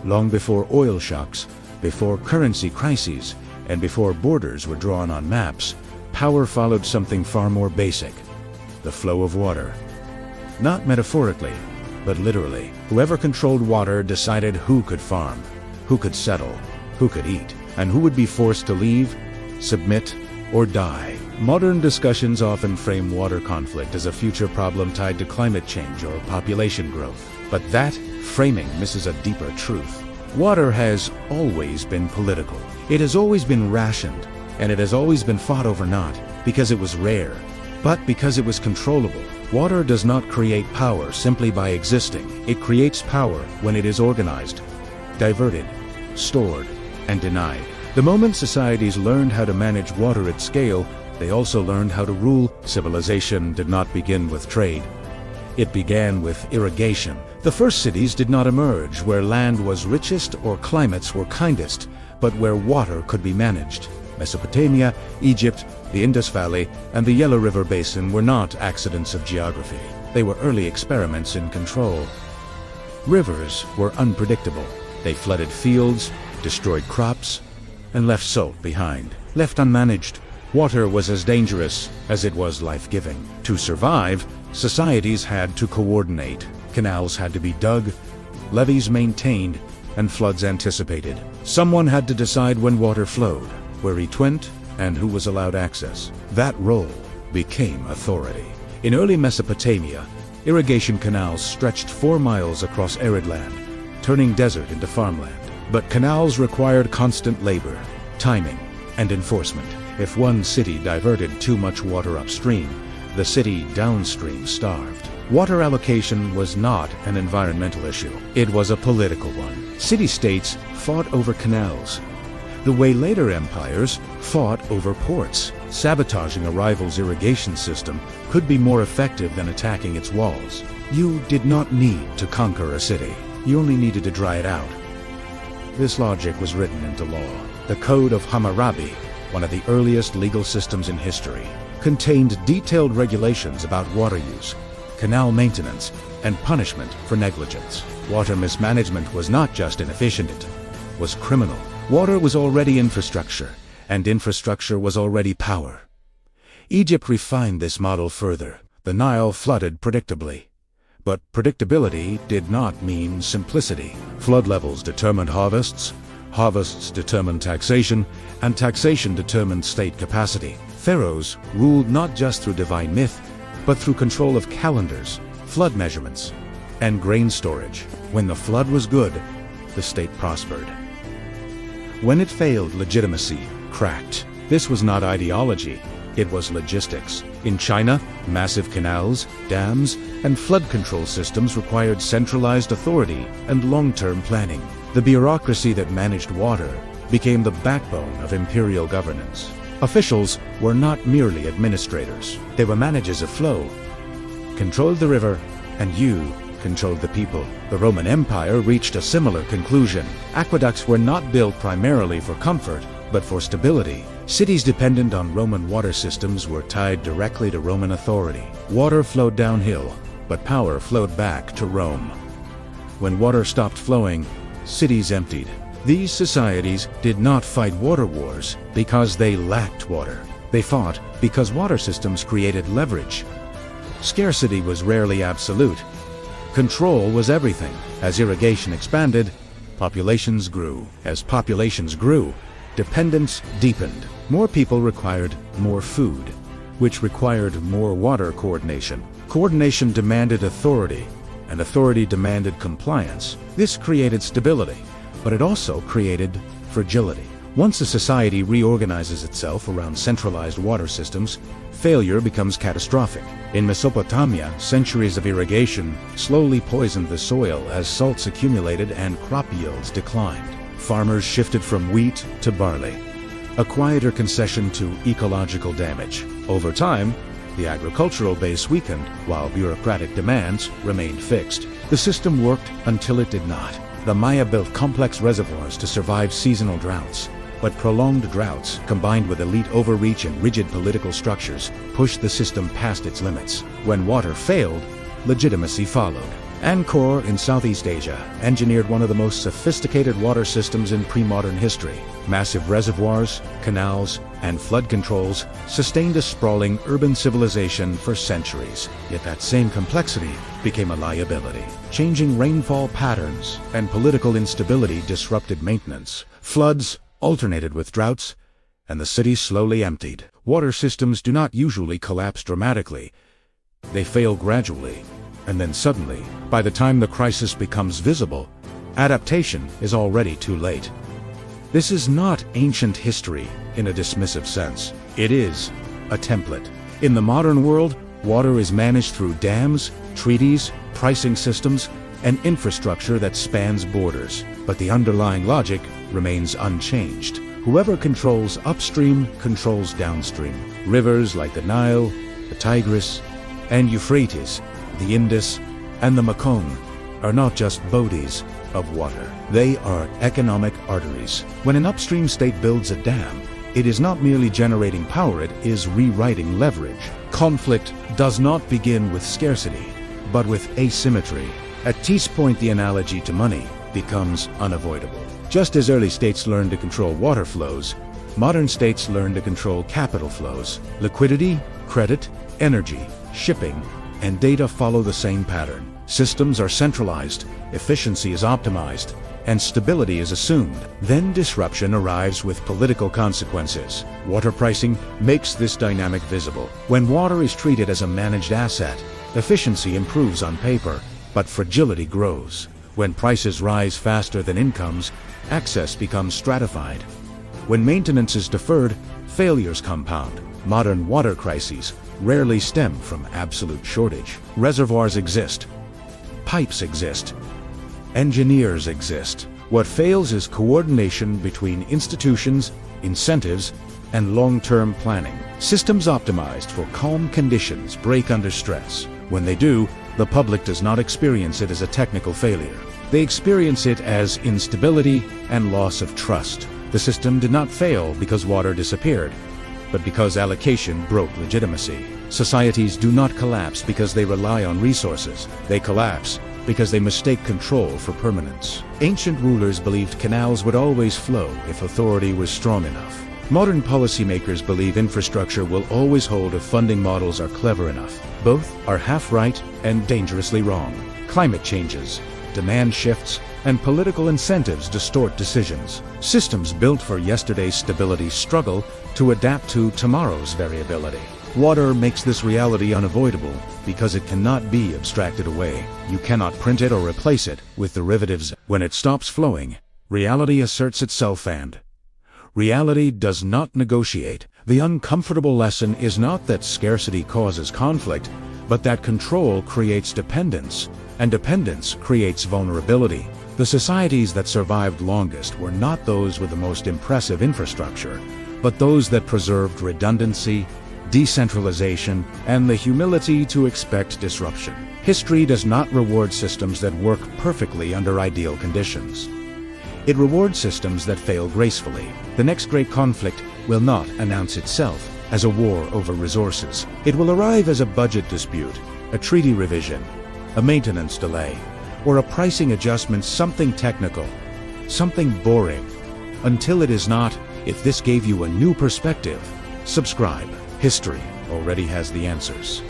Long before oil shocks, before currency crises, and before borders were drawn on maps, power followed something far more basic: the flow of water. Not metaphorically, but literally. Whoever controlled water decided who could farm, who could settle, who could eat, and who would be forced to leave, submit, or die. Modern discussions often frame water conflict as a future problem tied to climate change or population growth. But that framing misses a deeper truth. Water has always been political. It has always been rationed, and it has always been fought over, not because it was rare, but because it was controllable. Water does not create power simply by existing. It creates power when it is organized, diverted, stored, and denied. The moment societies learned how to manage water at scale, they also learned how to rule. Civilization did not begin with trade. It began with irrigation. The first cities did not emerge where land was richest or climates were kindest, but where water could be managed. Mesopotamia, Egypt, the Indus Valley, and the Yellow River Basin were not accidents of geography. They were early experiments in control. Rivers were unpredictable. They flooded fields, destroyed crops, and left salt behind. Left unmanaged, water was as dangerous as it was life-giving. To survive, societies had to coordinate. Canals had to be dug, levees maintained, and floods anticipated. Someone had to decide when water flowed, where it went, and who was allowed access. That role became authority. In early Mesopotamia, irrigation canals stretched 4 miles across arid land, turning desert into farmland. But canals required constant labor, timing, and enforcement. If one city diverted too much water upstream, the city downstream starved. Water allocation was not an environmental issue. It was a political one. City-states fought over canals, the way later empires fought over ports. Sabotaging a rival's irrigation system could be more effective than attacking its walls. You did not need to conquer a city. You only needed to dry it out. This logic was written into law. The Code of Hammurabi, one of the earliest legal systems in history, contained detailed regulations about water use, canal maintenance, and punishment for negligence. Water mismanagement was not just inefficient, it was criminal. Water was already infrastructure, and infrastructure was already power. Egypt refined this model further. The Nile flooded predictably. But predictability did not mean simplicity. Flood levels determined harvests, harvests determined taxation, and taxation determined state capacity. Pharaohs ruled not just through divine myth, but through control of calendars, flood measurements, and grain storage. When the flood was good, the state prospered. When it failed, legitimacy cracked. This was not ideology, it was logistics. In China, massive canals, dams, and flood control systems required centralized authority and long-term planning. The bureaucracy that managed water became the backbone of imperial governance. Officials were not merely administrators. They were managers of flow, controlled the river, and you controlled the people. The Roman Empire reached a similar conclusion. Aqueducts were not built primarily for comfort, but for stability. Cities dependent on Roman water systems were tied directly to Roman authority. Water flowed downhill, but power flowed back to Rome. When water stopped flowing, cities emptied. These societies did not fight water wars because they lacked water. They fought because water systems created leverage. Scarcity was rarely absolute. Control was everything. As irrigation expanded, populations grew. As populations grew, dependence deepened. More people required more food, which required more water coordination. Coordination demanded authority, and authority demanded compliance. This created stability, but it also created fragility. Once a society reorganizes itself around centralized water systems, failure becomes catastrophic. In Mesopotamia, centuries of irrigation slowly poisoned the soil as salts accumulated and crop yields declined. Farmers shifted from wheat to barley, a quieter concession to ecological damage. Over time, the agricultural base weakened, while bureaucratic demands remained fixed. The system worked until it did not. The Maya built complex reservoirs to survive seasonal droughts. But prolonged droughts, combined with elite overreach and rigid political structures, pushed the system past its limits. When water failed, legitimacy followed. Angkor in Southeast Asia engineered one of the most sophisticated water systems in pre-modern history. Massive reservoirs, canals, and flood controls sustained a sprawling urban civilization for centuries. Yet that same complexity became a liability. Changing rainfall patterns and political instability disrupted maintenance. Floods alternated with droughts, and the city slowly emptied. Water systems do not usually collapse dramatically. They fail gradually, and then suddenly, by the time the crisis becomes visible, adaptation is already too late. This is not ancient history in a dismissive sense. It is a template. In the modern world, water is managed through dams, treaties, pricing systems, and infrastructure that spans borders. But the underlying logic remains unchanged. Whoever controls upstream controls downstream. Rivers like the Nile, the Tigris, and Euphrates, the Indus, and the Mekong are not just bodies of water. They are economic arteries. When an upstream state builds a dam, it is not merely generating power, it is rewriting leverage. Conflict does not begin with scarcity, but with asymmetry. At this point, the analogy to money becomes unavoidable. Just as early states learned to control water flows, modern states learn to control capital flows. Liquidity, credit, energy, shipping, and data follow the same pattern. Systems are centralized, efficiency is optimized, and stability is assumed. Then disruption arrives with political consequences. Water pricing makes this dynamic visible. When water is treated as a managed asset, efficiency improves on paper, but fragility grows. When prices rise faster than incomes, access becomes stratified. When maintenance is deferred, failures compound. Modern water crises rarely stem from absolute shortage. Reservoirs exist. Pipes exist. Engineers exist. What fails is coordination between institutions, incentives, and long-term planning. Systems optimized for calm conditions break under stress. When they do, the public does not experience it as a technical failure. They experience it as instability and loss of trust. The system did not fail because water disappeared, but because allocation broke legitimacy. Societies do not collapse because they rely on resources. They collapse because they mistake control for permanence. Ancient rulers believed canals would always flow if authority was strong enough. Modern policymakers believe infrastructure will always hold if funding models are clever enough. Both are half right and dangerously wrong. Climate changes, demand shifts, and political incentives distort decisions. Systems built for yesterday's stability struggle to adapt to tomorrow's variability. Water makes this reality unavoidable because it cannot be abstracted away. You cannot print it or replace it with derivatives. When it stops flowing, reality asserts itself, and reality does not negotiate. The uncomfortable lesson is not that scarcity causes conflict, but that control creates dependence, and dependence creates vulnerability. The societies that survived longest were not those with the most impressive infrastructure, but those that preserved redundancy, decentralization, and the humility to expect disruption. History does not reward systems that work perfectly under ideal conditions. It rewards systems that fail gracefully. The next great conflict will not announce itself as a war over resources. It will arrive as a budget dispute, a treaty revision, a maintenance delay, or a pricing adjustment, something technical, something boring. Until it is not, if this gave you a new perspective, subscribe. History already has the answers.